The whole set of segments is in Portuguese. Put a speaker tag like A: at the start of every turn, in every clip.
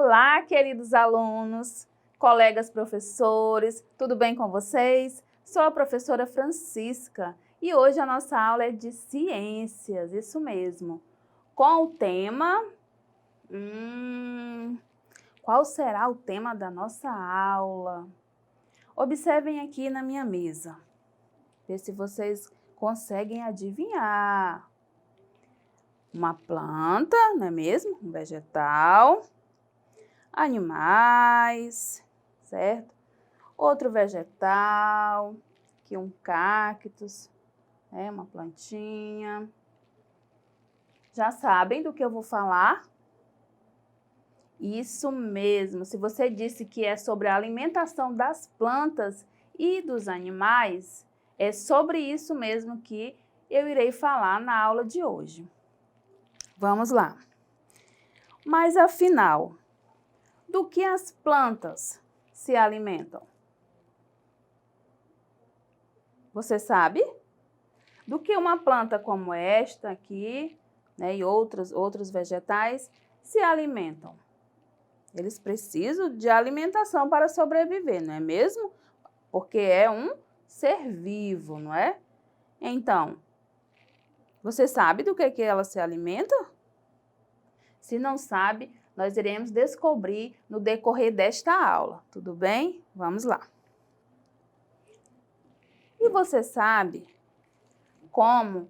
A: Olá, queridos alunos, colegas professores, tudo bem com vocês? Sou a professora Francisca e hoje a nossa aula é de ciências, isso mesmo, com o tema... qual será o tema da nossa aula? Observem aqui na minha mesa, vê se vocês conseguem adivinhar. Uma planta, não é mesmo? Um vegetal. Animais, certo? Outro vegetal, aqui um cactus, uma plantinha. Já sabem do que eu vou falar? Isso mesmo, se você disse que é sobre a alimentação das plantas e dos animais, é sobre isso mesmo que eu irei falar na aula de hoje. Vamos lá. Mas afinal, do que as plantas se alimentam? Você sabe? Do que uma planta como esta aqui, e outros vegetais se alimentam? Eles precisam de alimentação para sobreviver, não é mesmo? Porque é um ser vivo, não é? Então, você sabe do que ela se alimenta? Se não sabe, nós iremos descobrir no decorrer desta aula, tudo bem? Vamos lá. E você sabe como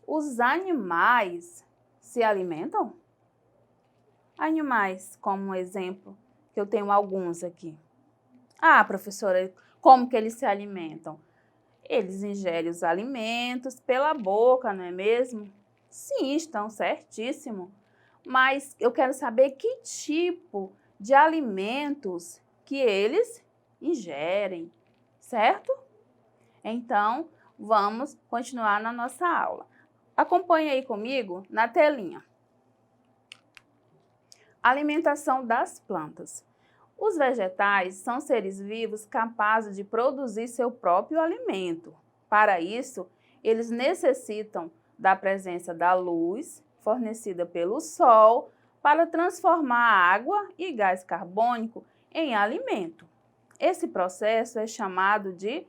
A: os animais se alimentam? Animais, como um exemplo, que eu tenho alguns aqui. Ah, professora, como que eles se alimentam? Eles ingerem os alimentos pela boca, não é mesmo? Sim, estão certíssimo. Mas eu quero saber que tipo de alimentos que eles ingerem, certo? Então, vamos continuar na nossa aula. Acompanhe aí comigo na telinha. Alimentação das plantas. Os vegetais são seres vivos capazes de produzir seu próprio alimento. Para isso, eles necessitam da presença da luz fornecida pelo sol para transformar água e gás carbônico em alimento. Esse processo é chamado de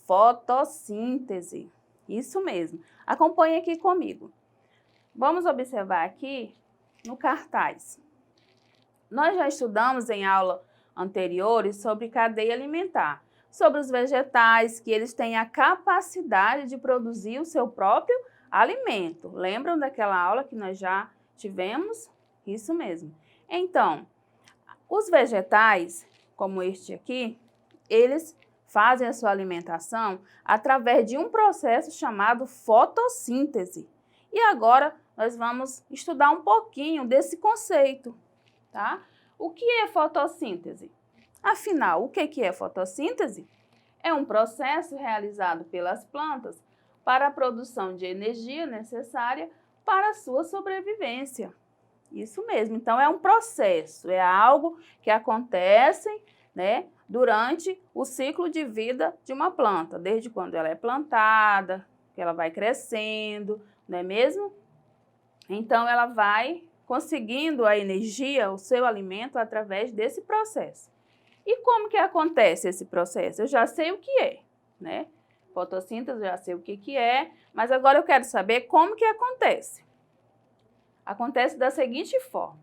A: fotossíntese. Isso mesmo. Acompanhe aqui comigo. Vamos observar aqui no cartaz. Nós já estudamos em aula anteriores sobre cadeia alimentar, sobre os vegetais, que eles têm a capacidade de produzir o seu próprio alimento. Lembram daquela aula que nós já tivemos? Isso mesmo. Então, os vegetais, como este aqui, eles fazem a sua alimentação através de um processo chamado fotossíntese. E agora nós vamos estudar um pouquinho desse conceito, tá? O que é fotossíntese? Afinal, o que é fotossíntese? É um processo realizado pelas plantas para a produção de energia necessária para a sua sobrevivência. Isso mesmo, então é um processo, é algo que acontece, durante o ciclo de vida de uma planta, desde quando ela é plantada, que ela vai crescendo, não é mesmo? Então ela vai conseguindo a energia, o seu alimento, através desse processo. E como que acontece esse processo? Eu já sei o que é, Fotossíntese, eu já sei o que é, mas agora eu quero saber como que acontece. Acontece da seguinte forma.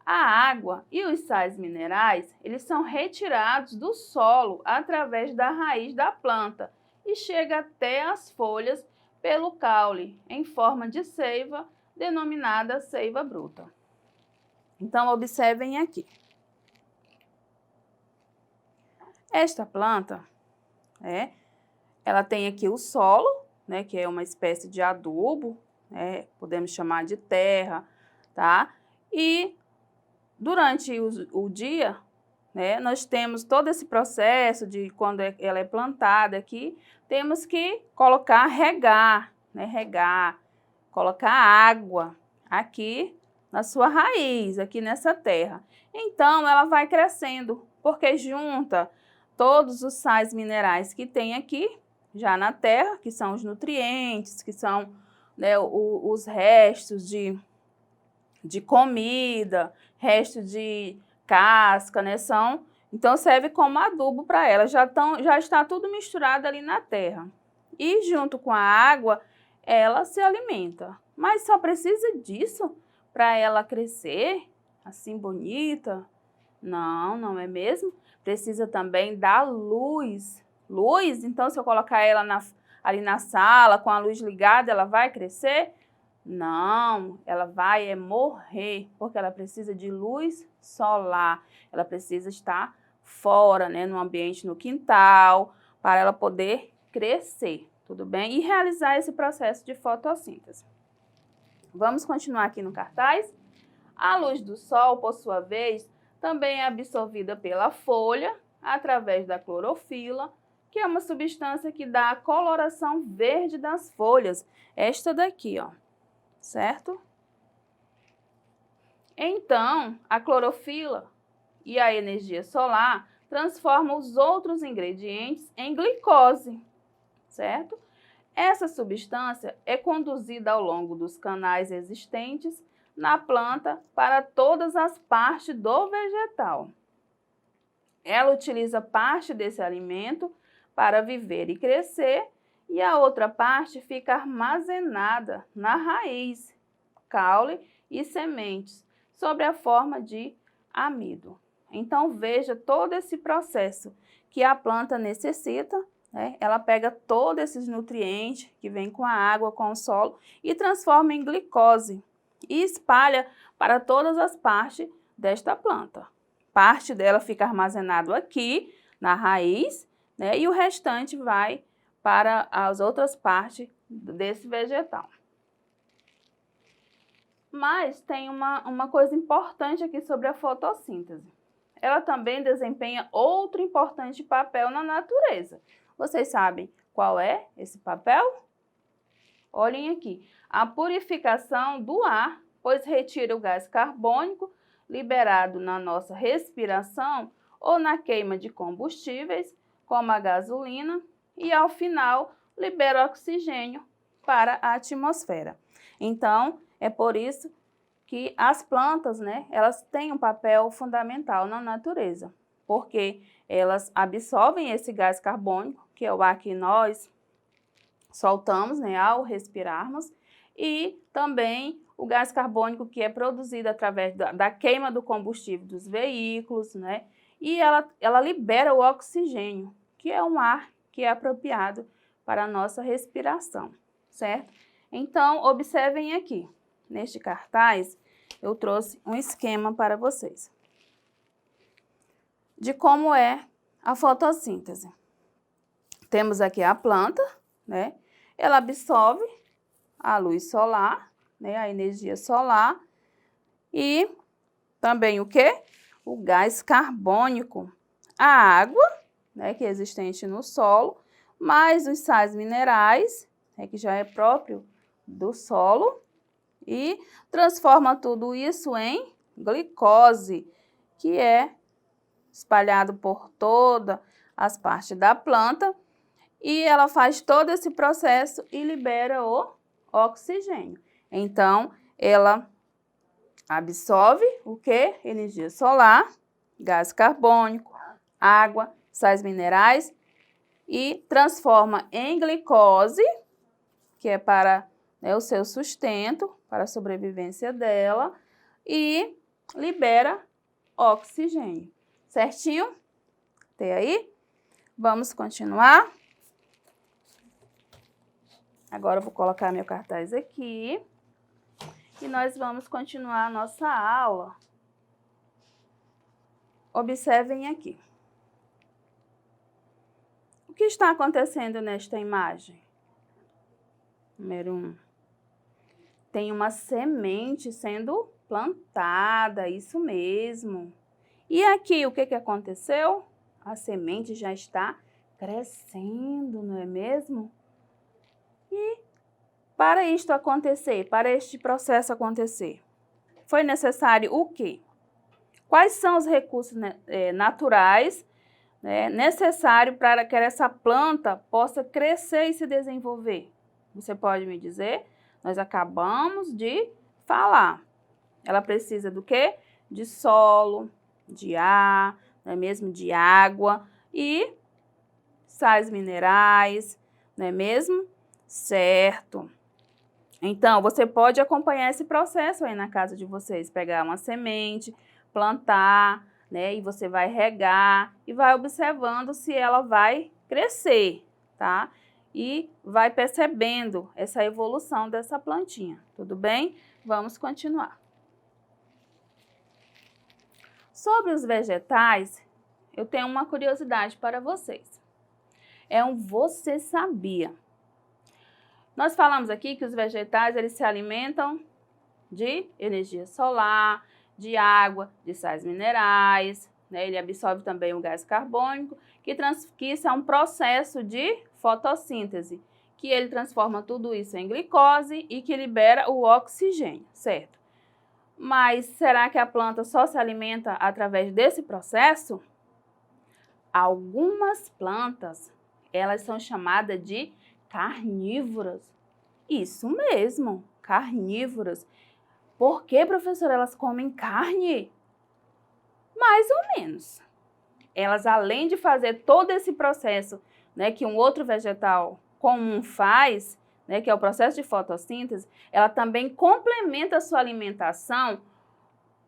A: A água e os sais minerais, eles são retirados do solo através da raiz da planta e chega até as folhas pelo caule, em forma de seiva, denominada seiva bruta. Então, observem aqui. Esta planta, ela tem aqui o solo, que é uma espécie de adubo, podemos chamar de terra, tá? E durante o dia, nós temos todo esse processo de quando ela é plantada aqui, temos que regar, colocar água aqui na sua raiz, aqui nessa terra. Então, ela vai crescendo, porque junta todos os sais minerais que tem aqui, já na terra, que são os nutrientes, que são os restos de comida, restos de casca, né? Então serve como adubo para ela, já está tudo misturado ali na terra. E junto com a água, ela se alimenta. Mas só precisa disso para ela crescer assim bonita? Não, não é mesmo? Precisa também da luz. Luz, então se eu colocar ela ali na sala com a luz ligada, ela vai crescer? Não, ela vai morrer, porque ela precisa de luz solar. Ela precisa estar fora, né, no ambiente, no quintal, para ela poder crescer, tudo bem? E realizar esse processo de fotossíntese. Vamos continuar aqui no cartaz? A luz do sol, por sua vez, também é absorvida pela folha através da clorofila, que é uma substância que dá a coloração verde das folhas. Esta daqui, ó, certo? Então, a clorofila e a energia solar transformam os outros ingredientes em glicose, certo? Essa substância é conduzida ao longo dos canais existentes na planta para todas as partes do vegetal. Ela utiliza parte desse alimento para viver e crescer e a outra parte fica armazenada na raiz, caule e sementes, sob a forma de amido. Então veja todo esse processo que a planta necessita, né? Ela pega todos esses nutrientes que vêm com a água, com o solo e transforma em glicose e espalha para todas as partes desta planta. Parte dela fica armazenado aqui na raiz, né? E o restante vai para as outras partes desse vegetal. Mas tem uma coisa importante aqui sobre a fotossíntese. Ela também desempenha outro importante papel na natureza. Vocês sabem qual é esse papel? Olhem aqui. A purificação do ar, pois retira o gás carbônico liberado na nossa respiração ou na queima de combustíveis, como a gasolina, e ao final libera oxigênio para a atmosfera. Então, é por isso que as plantas, né, elas têm um papel fundamental na natureza, porque elas absorvem esse gás carbônico, que é o ar que nós soltamos, né, ao respirarmos, e também o gás carbônico que é produzido através da queima do combustível dos veículos, né, e ela libera o oxigênio, que é um ar que é apropriado para a nossa respiração, certo? Então, observem aqui, neste cartaz, eu trouxe um esquema para vocês de como é a fotossíntese. Temos aqui a planta, né? Ela absorve a luz solar, né? A energia solar e também o quê? O gás carbônico, a água, né? Que é existente no solo, mais os sais minerais, né? Que já é próprio do solo, e transforma tudo isso em glicose, que é espalhado por todas as partes da planta, e ela faz todo esse processo e libera o oxigênio. Então, ela absorve o quê? Energia solar, gás carbônico, água, sais minerais e transforma em glicose, que é para, né, o seu sustento, para a sobrevivência dela, e libera oxigênio. Certinho? Até aí? Vamos continuar. Agora eu vou colocar meu cartaz aqui e nós vamos continuar a nossa aula. Observem aqui. O que está acontecendo nesta imagem? Número 1. Tem uma semente sendo plantada, isso mesmo. E aqui, o que aconteceu? A semente já está crescendo, não é mesmo? E para isto acontecer, para este processo acontecer, foi necessário o quê? Quais são os recursos naturais, né, necessários para que essa planta possa crescer e se desenvolver? Você pode me dizer? Nós acabamos de falar. Ela precisa do quê? De solo, de ar, não é mesmo? De água e sais minerais, não é mesmo? Certo. Então, você pode acompanhar esse processo aí na casa de vocês, pegar uma semente, plantar, né? E você vai regar e vai observando se ela vai crescer, tá? E vai percebendo essa evolução dessa plantinha, tudo bem? Vamos continuar. Sobre os vegetais, eu tenho uma curiosidade para vocês. É um você sabia. Nós falamos aqui que os vegetais, eles se alimentam de energia solar, de água, de sais minerais, né? Ele absorve também o gás carbônico, que isso é um processo de fotossíntese, que ele transforma tudo isso em glicose e que libera o oxigênio, certo? Mas será que a planta só se alimenta através desse processo? Algumas plantas, elas são chamadas de carnívoras. Isso mesmo, carnívoras. Por que, professora, elas comem carne? Mais ou menos. Elas, além de fazer todo esse processo, né, que um outro vegetal comum faz, né, que é o processo de fotossíntese, ela também complementa a sua alimentação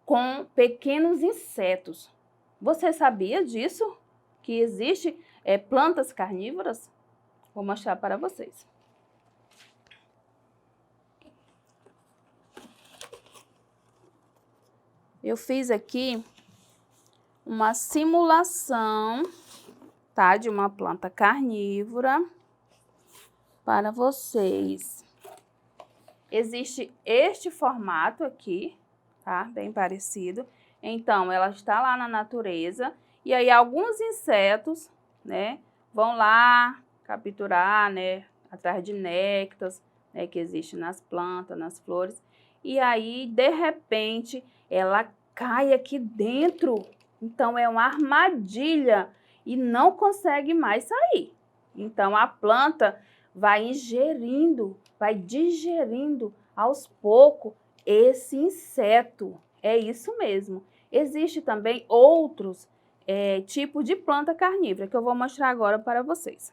A: com pequenos insetos. Você sabia disso? Que existe plantas carnívoras? Vou mostrar para vocês. Eu fiz aqui uma simulação, tá, de uma planta carnívora para vocês. Existe este formato aqui, tá, bem parecido. Então, ela está lá na natureza e aí alguns insetos, né, vão lá capturar, né, atrás de néctares, né, que existe nas plantas, nas flores. E aí, de repente, ela cai aqui dentro. Então, é uma armadilha e não consegue mais sair. Então, a planta vai ingerindo, vai digerindo aos poucos esse inseto. É isso mesmo. Existe também outros tipos de planta carnívora que eu vou mostrar agora para vocês.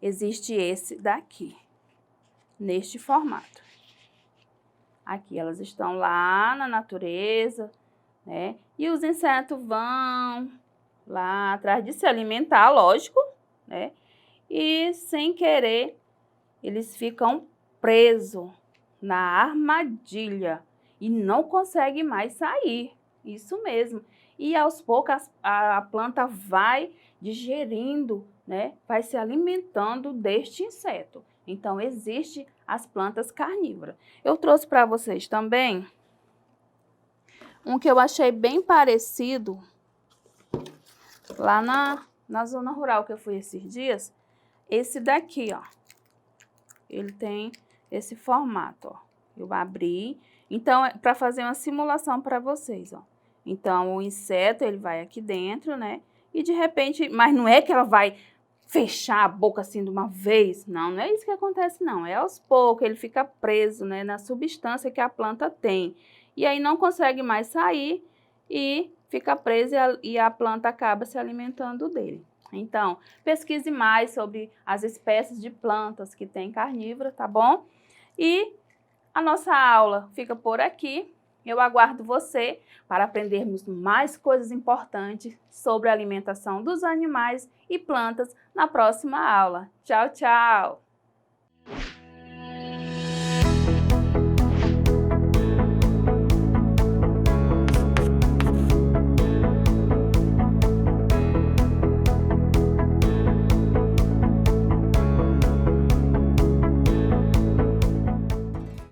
A: Existe esse daqui, neste formato. Aqui elas estão lá na natureza, né? E os insetos vão lá atrás de se alimentar, lógico, né? E sem querer, eles ficam presos na armadilha e não conseguem mais sair. Isso mesmo. E aos poucos a planta vai digerindo, né? Vai se alimentando deste inseto. Então, existe as plantas carnívoras. Eu trouxe para vocês também um que eu achei bem parecido lá na zona rural que eu fui esses dias. Esse daqui, ó. Ele tem esse formato, ó. Eu abri. Então, é para fazer uma simulação para vocês, ó. Então, o inseto, ele vai aqui dentro, né? E de repente, mas não é que ela vai fechar a boca assim de uma vez. Não, não é isso que acontece, não. É aos poucos, ele fica preso, né, na substância que a planta tem. E aí não consegue mais sair e fica preso e a planta acaba se alimentando dele. Então, pesquise mais sobre as espécies de plantas que tem carnívora, tá bom? E a nossa aula fica por aqui. Eu aguardo você para aprendermos mais coisas importantes sobre a alimentação dos animais e plantas na próxima aula. Tchau, tchau!